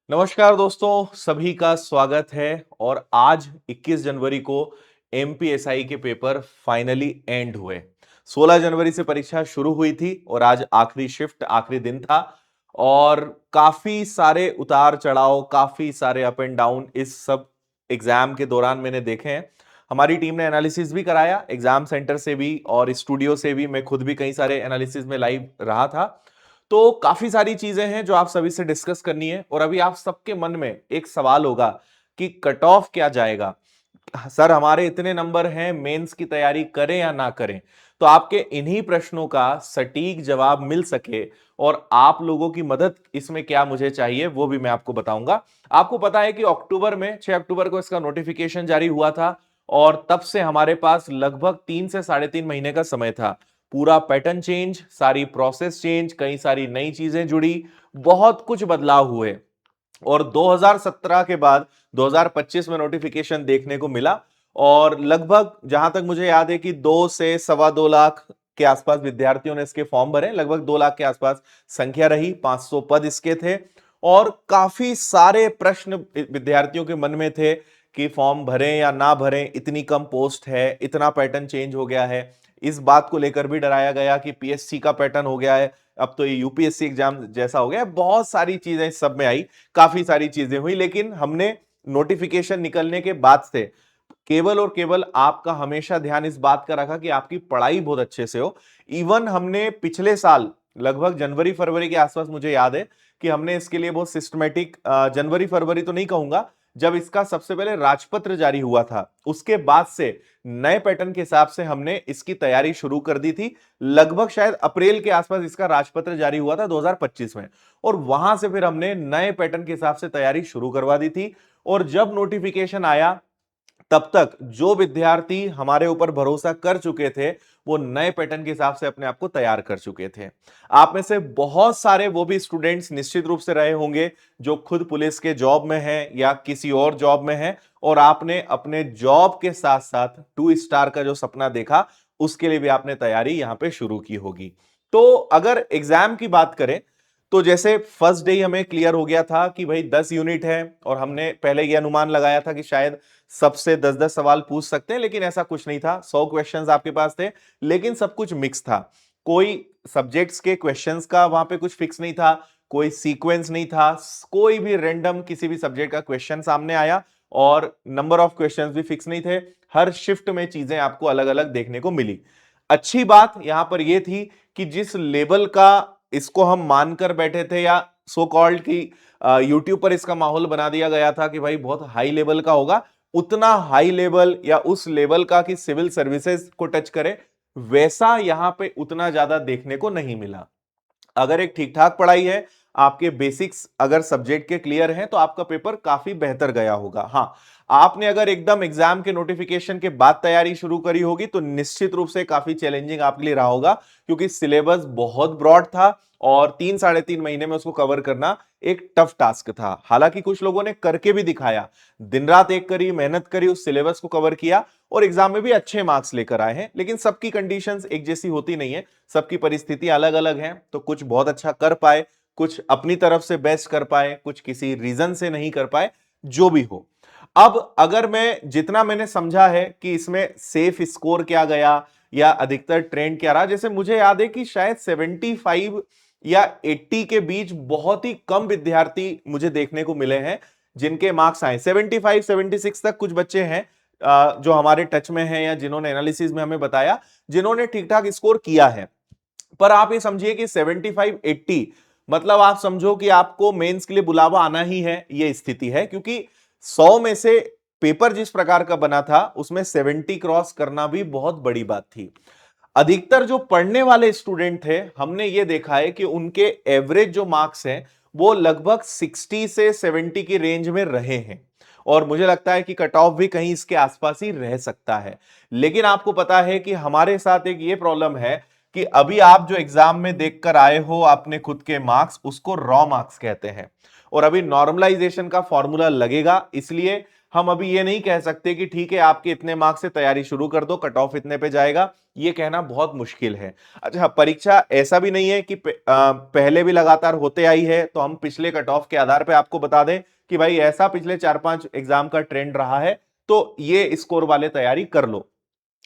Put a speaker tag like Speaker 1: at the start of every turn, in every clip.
Speaker 1: नमस्कार दोस्तों, सभी का स्वागत है। और आज 21 जनवरी को एमपीएसआई के पेपर फाइनली एंड हुए। 16 जनवरी से परीक्षा शुरू हुई थी और आज आखिरी शिफ्ट, आखिरी दिन था। और काफी सारे उतार चढ़ाव, काफी सारे अप एंड डाउन इस सब एग्जाम के दौरान मैंने देखे हैं। हमारी टीम ने एनालिसिस भी कराया, एग्जाम सेंटर से भी और स्टूडियो से भी। मैं खुद भी कई सारे एनालिसिस में लाइव रहा था। तो काफी सारी चीजें हैं जो आप सभी से डिस्कस करनी है। और अभी आप सबके मन में एक सवाल होगा कि कट ऑफ क्या जाएगा। सर, हमारे इतने नंबर हैं, मेंस की तैयारी करें या ना करें। तो आपके इन्हीं प्रश्नों का सटीक जवाब मिल सके और आप लोगों की मदद इसमें क्या मुझे चाहिए, वो भी मैं आपको बताऊंगा। आपको पता है कि अक्टूबर में 6 अक्टूबर को इसका नोटिफिकेशन जारी हुआ था और तब से हमारे पास लगभग 3 से 3.5 महीने का समय था। पूरा पैटर्न चेंज, सारी प्रोसेस चेंज, कई सारी नई चीजें जुड़ी, बहुत कुछ बदलाव हुए। और 2017 के बाद 2025 में नोटिफिकेशन देखने को मिला। और लगभग, जहां तक मुझे याद है कि 2 से 2.25 लाख के आसपास विद्यार्थियों ने इसके फॉर्म भरे। लगभग 2 लाख के आसपास संख्या रही, 500 पद इसके थे। और काफी सारे प्रश्न विद्यार्थियों के मन में थे कि फॉर्म भरें या ना भरें, इतनी कम पोस्ट है, इतना पैटर्न चेंज हो गया है। इस बात को लेकर भी डराया गया कि पीएससी का पैटर्न हो गया है, अब तो ये यूपीएससी एग्जाम जैसा हो गया है। बहुत सारी चीजें इस सब में आई, काफी सारी चीजें हुई। लेकिन हमने नोटिफिकेशन निकलने के बाद से केवल और केवल आपका हमेशा ध्यान इस बात का रखा कि आपकी पढ़ाई बहुत अच्छे से हो। इवन हमने पिछले साल लगभग जनवरी फरवरी के आसपास, मुझे याद है कि हमने इसके लिए बहुत सिस्टमेटिक, जनवरी फरवरी तो नहीं कहूंगा, जब इसका सबसे पहले राजपत्र जारी हुआ था उसके बाद से नए पैटर्न के हिसाब से हमने इसकी तैयारी शुरू कर दी थी। लगभग शायद अप्रैल के आसपास इसका राजपत्र जारी हुआ था 2025 में। और वहां से फिर हमने नए पैटर्न के हिसाब से तैयारी शुरू करवा दी थी। और जब नोटिफिकेशन आया, तब तक जो विद्यार्थी हमारे ऊपर भरोसा कर चुके थे वो नए पैटर्न के हिसाब से अपने आप को तैयार कर चुके थे। आप में से बहुत सारे वो भी स्टूडेंट्स निश्चित रूप से रहे होंगे जो खुद पुलिस के जॉब में हैं या किसी और जॉब में हैं, और आपने अपने जॉब के साथ साथ 2 स्टार का जो सपना देखा, उसके लिए भी आपने तैयारी यहां पे शुरू की होगी। तो अगर एग्जाम की बात करें, तो जैसे फर्स्ट डे ही हमें क्लियर हो गया था कि भाई 10 यूनिट है, और हमने पहले यह अनुमान लगाया था कि शायद सबसे 10-10 सवाल पूछ सकते हैं, लेकिन ऐसा कुछ नहीं था। 100 क्वेश्चंस आपके पास थे, लेकिन सब कुछ मिक्स था। कोई सब्जेक्ट्स के क्वेश्चंस का वहां पे कुछ फिक्स नहीं था, कोई सीक्वेंस नहीं था, कोई भी रैंडम किसी भी सब्जेक्ट का क्वेश्चन सामने आया, और नंबर ऑफ क्वेश्चंस भी फिक्स नहीं थे। हर शिफ्ट में चीजें आपको अलग अलग देखने को मिली। अच्छी बात यहां पर यह थी कि जिस लेवल का इसको हम मानकर बैठे थे, या सो कॉल्ड की यूट्यूब पर इसका माहौल बना दिया गया था कि भाई बहुत हाई लेवल का होगा, उतना हाई लेवल या उस लेवल का कि सिविल सर्विसेज को टच करे, वैसा यहां पे उतना ज्यादा देखने को नहीं मिला। अगर एक ठीक ठाक पढ़ाई है, आपके बेसिक्स अगर सब्जेक्ट के क्लियर हैं, तो आपका पेपर काफी बेहतर गया होगा। हाँ, आपने अगर एकदम एग्जाम के नोटिफिकेशन के बाद तैयारी शुरू करी होगी तो निश्चित रूप से काफी चैलेंजिंग आपके लिए रहा होगा, क्योंकि सिलेबस बहुत ब्रॉड था और 3 साढ़े 3 महीने में उसको कवर करना एक टफ टास्क था। हालांकि कुछ लोगों ने करके भी दिखाया, दिन रात एक करी, मेहनत करी, उस सिलेबस को कवर किया और एग्जाम में भी अच्छे मार्क्स लेकर आए हैं। लेकिन सबकी कंडीशंस एक जैसी होती नहीं है, सबकी परिस्थिति अलग अलग है। तो कुछ बहुत अच्छा कर पाए, कुछ अपनी तरफ से बेस्ट कर पाए, कुछ किसी रीजन से नहीं कर पाए, जो भी हो। अब अगर मैं जितना मैंने समझा है कि इसमें सेफ स्कोर क्या गया या अधिकतर ट्रेंड क्या रहा, जैसे मुझे याद है कि शायद 75 या 80 के बीच बहुत ही कम विद्यार्थी मुझे देखने को मिले हैं जिनके मार्क्स आए। 75-76 तक कुछ बच्चे हैं जो हमारे टच में हैं या जिन्होंने एनालिसिस में हमें बताया, जिन्होंने ठीक ठाक स्कोर किया है। पर आप ये समझिए कि 75-80 मतलब आप समझो कि आपको मेंस के लिए बुलावा आना ही है, ये स्थिति है। क्योंकि 100 में से पेपर जिस प्रकार का बना था उसमें 70 क्रॉस करना भी बहुत बड़ी बात थी। अधिकतर जो पढ़ने वाले स्टूडेंट थे, हमने ये देखा है कि उनके एवरेज जो मार्क्स हैं वो लगभग 60 से 70 की रेंज में रहे हैं। और मुझे लगता है कि कट ऑफ भी कहीं इसके आसपास ही रह सकता है। लेकिन आपको पता है कि हमारे साथ एक ये प्रॉब्लम है कि अभी आप जो एग्जाम में देखकर आए हो आपने खुद के मार्क्स, उसको रॉ मार्क्स कहते हैं। और अभी नॉर्मलाइजेशन का फॉर्मूला लगेगा, इसलिए हम अभी ये नहीं कह सकते कि ठीक है आपके इतने मार्क्स से तैयारी शुरू कर दो, कट ऑफ इतने पे जाएगा, ये कहना बहुत मुश्किल है। अच्छा, परीक्षा ऐसा भी नहीं है कि पहले भी लगातार होते आई है, तो हम पिछले कट ऑफ के आधार पे आपको बता दें कि भाई ऐसा पिछले 4-5 एग्जाम का ट्रेंड रहा है, तो ये स्कोर वाले तैयारी कर लो,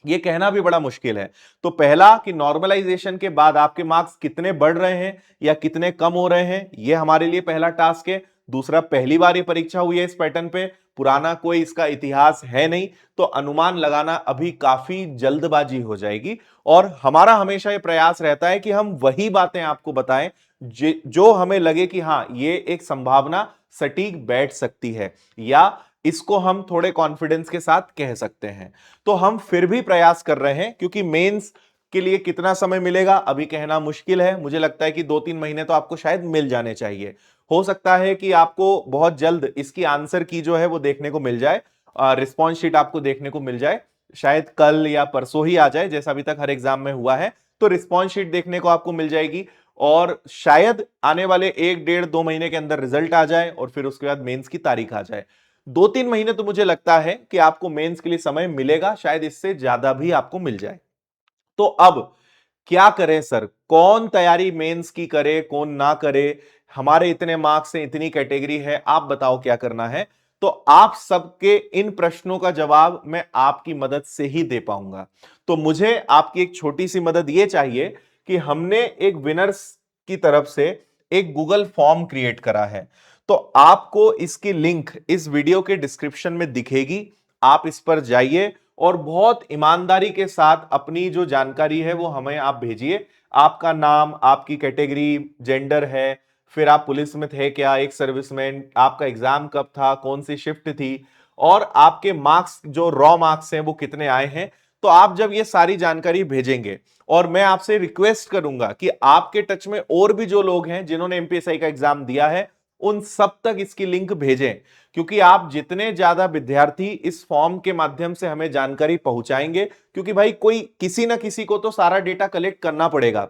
Speaker 1: ये कहना भी बड़ा मुश्किल है। तो पहला कि नॉर्मलाइजेशन के बाद आपके मार्क्स कितने बढ़ रहे हैं या कितने कम हो रहे हैं, ये हमारे लिए पहला टास्क है। दूसरा, पहली बार ये परीक्षा हुई है इस पैटर्न पे, पुराना कोई इसका इतिहास है नहीं, तो अनुमान लगाना अभी काफी जल्दबाजी हो जाएगी। और हमारा हमेशा ये प्रयास रहता है कि हम वही बातें आपको बताएं जो हमें लगे कि हाँ ये एक संभावना सटीक बैठ सकती है, या इसको हम थोड़े कॉन्फिडेंस के साथ कह सकते हैं। तो हम फिर भी प्रयास कर रहे हैं, क्योंकि मेंस के लिए कितना समय मिलेगा अभी कहना मुश्किल है। मुझे लगता है कि 2-3 महीने तो आपको शायद मिल जाने चाहिए। हो सकता है कि आपको बहुत जल्द इसकी आंसर की जो है वो देखने को मिल जाए, रिस्पॉन्स शीट आपको देखने को मिल जाए, शायद कल या परसों ही आ जाए, जैसा अभी तक हर एग्जाम में हुआ है। तो रिस्पॉन्स शीट देखने को आपको मिल जाएगी, और शायद आने वाले 1-1.5-2 महीने के अंदर रिजल्ट आ जाए, और फिर उसके बाद मेंस की तारीख आ जाए। 2-3 महीने तो मुझे लगता है कि आपको मेंस के लिए समय मिलेगा, शायद इससे ज्यादा भी आपको मिल जाए। तो अब क्या करें सर, कौन तैयारी मेंस की करे, कौन ना करे, हमारे इतने मार्क्स हैं, इतनी कैटेगरी है, आप बताओ क्या करना है। तो आप सबके इन प्रश्नों का जवाब मैं आपकी मदद से ही दे पाऊंगा। तो मुझे आपकी एक छोटी सी मदद यह चाहिए कि हमने एक विनर्स की तरफ से एक गूगल फॉर्म क्रिएट करा है। तो आपको इसकी लिंक इस वीडियो के डिस्क्रिप्शन में दिखेगी, आप इस पर जाइए और बहुत ईमानदारी के साथ अपनी जो जानकारी है वो हमें आप भेजिए। आपका नाम, आपकी कैटेगरी, जेंडर है, फिर आप पुलिस में थे क्या, एक सर्विसमैन, आपका एग्जाम कब था, कौन सी शिफ्ट थी, और आपके मार्क्स जो रॉ मार्क्स हैं वो कितने आए हैं। तो आप जब ये सारी जानकारी भेजेंगे, और मैं आपसे रिक्वेस्ट करूंगा कि आपके टच में और भी जो लोग हैं जिन्होंने एमपीएसआई का एग्जाम दिया है, उन सब तक इसकी लिंक भेजें, क्योंकि आप जितने ज्यादा विद्यार्थी इस फॉर्म के माध्यम से हमें जानकारी पहुंचाएंगे, क्योंकि भाई कोई किसी ना किसी को तो सारा डेटा कलेक्ट करना पड़ेगा,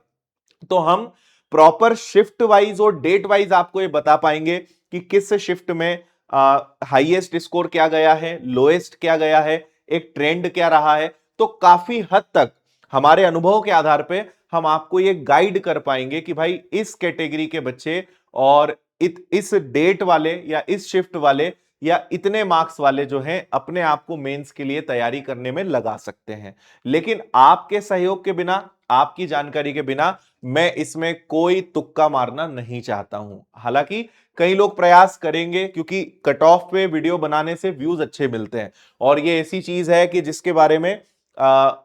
Speaker 1: तो हम प्रॉपर शिफ्ट वाइज और डेट वाइज आपको ये बता पाएंगे कि किस शिफ्ट में हाईएस्ट स्कोर क्या गया है, लोएस्ट क्या गया है, एक ट्रेंड क्या रहा है। तो काफी हद तक हमारे अनुभव के आधार पे हम आपको ये गाइड कर पाएंगे कि भाई इस कैटेगरी के बच्चे और इस डेट वाले या इस शिफ्ट वाले या इतने मार्क्स वाले जो हैं अपने आप को मेंस के लिए तैयारी करने में लगा सकते हैं। लेकिन आपके सहयोग के बिना, आपकी जानकारी के बिना मैं इसमें कोई तुक्का मारना नहीं चाहता हूं। हालांकि कई लोग प्रयास करेंगे, क्योंकि कट ऑफ पे वीडियो बनाने से व्यूज अच्छे मिलते हैं, और ये ऐसी चीज है कि जिसके बारे में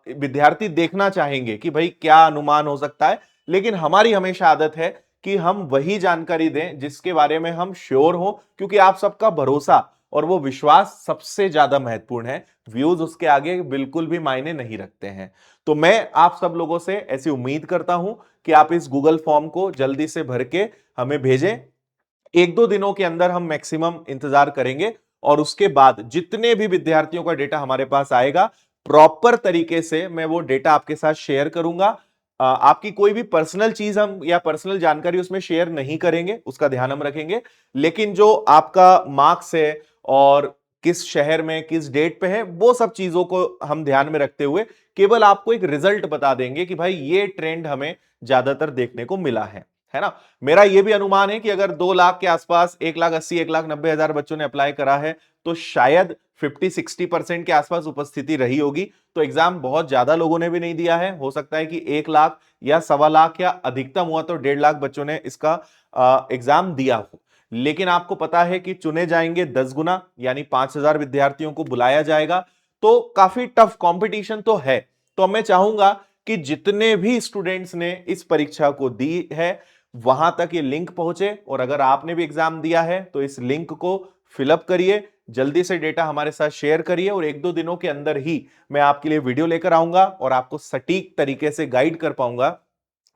Speaker 1: विद्यार्थी देखना चाहेंगे कि भाई क्या अनुमान हो सकता है। लेकिन हमारी हमेशा आदत है कि हम वही जानकारी दें जिसके बारे में हम श्योर हो, क्योंकि आप सबका भरोसा और वो विश्वास सबसे ज्यादा महत्वपूर्ण है। व्यूज उसके आगे बिल्कुल भी मायने नहीं रखते हैं। तो मैं आप सब लोगों से ऐसी उम्मीद करता हूं कि आप इस गूगल फॉर्म को जल्दी से भर के हमें भेजें। 1-2 दिनों के अंदर हम मैक्सिमम इंतजार करेंगे, और उसके बाद जितने भी विद्यार्थियों का डेटा हमारे पास आएगा, प्रॉपर तरीके से मैं वो डेटा आपके साथ शेयर करूंगा। आपकी कोई भी पर्सनल चीज हम या पर्सनल जानकारी उसमें शेयर नहीं करेंगे, उसका ध्यान हम रखेंगे। लेकिन जो आपका मार्क्स है और किस शहर में किस डेट पे है, वो सब चीजों को हम ध्यान में रखते हुए केवल आपको एक रिजल्ट बता देंगे कि भाई ये ट्रेंड हमें ज्यादातर देखने को मिला है ना। मेरा यह भी अनुमान है कि अगर 2 लाख के आसपास 1,80,000 1,90,000 बच्चों ने अप्लाई करा है, तो शायद 50-60% के आसपास उपस्थिति रही होगी। तो एग्जाम बहुत ज्यादा लोगों ने भी नहीं दिया है, हो सकता है कि 1 लाख या 1.25 लाख या अधिकतम हुआ तो 1.5 लाख बच्चों ने इसका एग्जाम दिया हो। लेकिन आपको पता है कि चुने जाएंगे 10 गुना, यानी 5,000 विद्यार्थियों को बुलाया जाएगा। तो काफी टफ कंपटीशन तो है। तो मैं चाहूंगा कि जितने भी स्टूडेंट्स ने इस परीक्षा को दी है वहां तक ये लिंक पहुंचे, और अगर आपने भी एग्जाम दिया है तो इस लिंक को फिलअप करिए, जल्दी से डेटा हमारे साथ शेयर करिए, और 1-2 दिनों के अंदर ही मैं आपके लिए वीडियो लेकर आऊंगा और आपको सटीक तरीके से गाइड कर पाऊंगा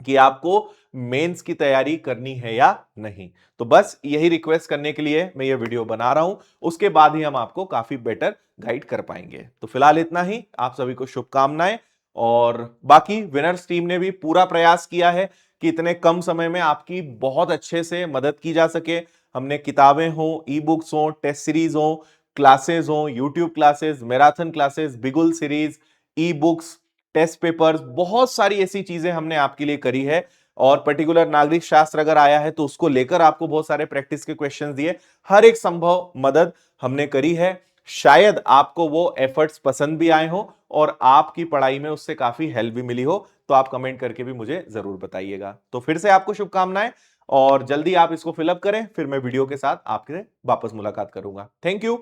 Speaker 1: कि आपको मेंस की तैयारी करनी है या नहीं। तो बस यही रिक्वेस्ट करने के लिए मैं ये वीडियो बना रहा हूं, उसके बाद ही हम आपको काफी बेटर गाइड कर पाएंगे। तो फिलहाल इतना ही, आप सभी को शुभकामनाएं। और बाकी विनर्स टीम ने भी पूरा प्रयास किया है कि इतने कम समय में आपकी बहुत अच्छे से मदद की जा सके। हमने किताबें हो, ई बुक्स हो, टेस्ट सीरीज हो, क्लासेस हो, यूट्यूब क्लासेस, मैराथन क्लासेस, बिगुल series, e books, test papers, बहुत सारी ऐसी चीजें हमने आपके लिए करी है। और पर्टिकुलर नागरिक शास्त्र अगर आया है तो उसको लेकर आपको बहुत सारे प्रैक्टिस के क्वेश्चंस दिए। हर एक संभव मदद हमने करी है। शायद आपको वो एफर्ट्स पसंद भी आए हो और आपकी पढ़ाई में उससे काफी हेल्प भी मिली हो, तो आप कमेंट करके भी मुझे जरूर बताइएगा। तो फिर से आपको शुभकामनाएं, और जल्दी आप इसको फिलअप करें, फिर मैं वीडियो के साथ आपके वापस मुलाकात करूंगा। Thank you.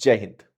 Speaker 1: जय हिंद।